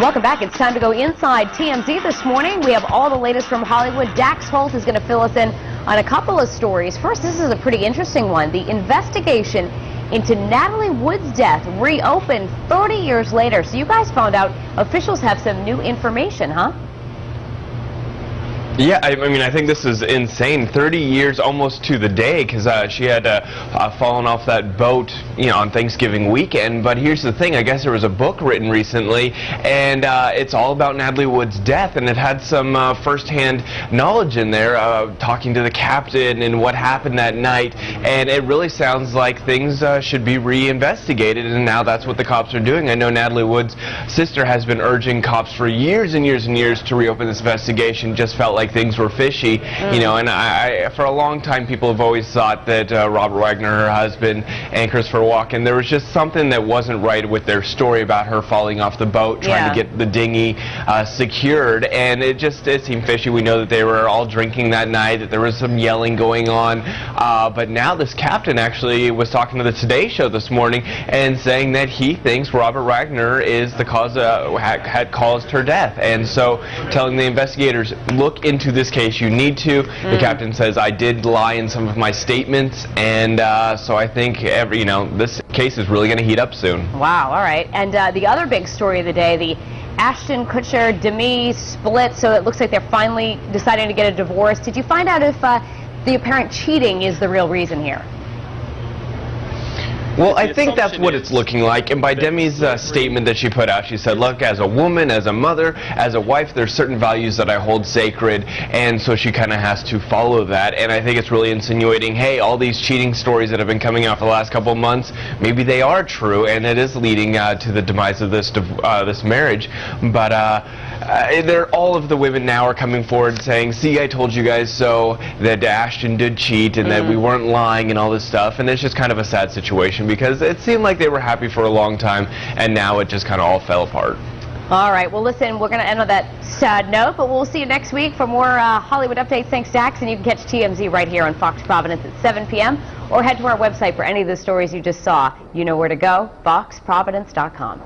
Welcome back. It's time to go inside TMZ this morning. We have all the latest from Hollywood. Dax Holt is going to fill us in on a couple of stories. First, this is a pretty interesting one. The investigation into Natalie Wood's death reopened 30 years later. So you guys found out officials have some new information, huh? Yeah, I mean, I think this is insane. 30 years almost to the day, because she had fallen off that boat, on Thanksgiving weekend. But here's the thing, I guess there was a book written recently, and it's all about Natalie Wood's death, and it had some first-hand knowledge in there, talking to the captain and what happened that night. And it really sounds like things should be reinvestigated, and now that's what the cops are doing. I know Natalie Wood's sister has been urging cops for years and years and years to reopen this investigation. Just felt like things were fishy, and I for a long time people have always thought that Robert Wagner, her husband, anchors for a walk, and there was just something that wasn't right with their story about her falling off the boat, trying to get the dinghy secured, and it seemed fishy. We know that they were all drinking that night, that there was some yelling going on, but now this captain actually was talking to the Today Show this morning and saying that he thinks Robert Wagner is the cause, had caused her death, and so telling the investigators, look into this case, you need to. The captain says, I did lie in some of my statements, and so I think this case is really going to heat up soon. Wow, all right. And the other big story of the day, the Ashton Kutcher Demi split, so it looks like they're finally deciding to get a divorce. Did you find out if the apparent cheating is the real reason here? Well, I think that's what it's looking like, and by Demi's statement that she put out, she said, look, as a woman, as a mother, as a wife, there's certain values that I hold sacred, and so she kind of has to follow that, and I think it's really insinuating, hey, all these cheating stories that have been coming out for the last couple of months, maybe they are true, and it is leading to the demise of this marriage, but all of the women now are coming forward saying, see, I told you guys so, that Ashton did cheat, and that we weren't lying and all this stuff, and it's just kind of a sad situation, because it seemed like they were happy for a long time, and now it just kind of all fell apart. All right, well, listen, we're going to end on that sad note, but we'll see you next week for more Hollywood updates. Thanks, Dax, and you can catch TMZ right here on Fox Providence at 7 p.m., or head to our website for any of the stories you just saw. You know where to go, foxprovidence.com.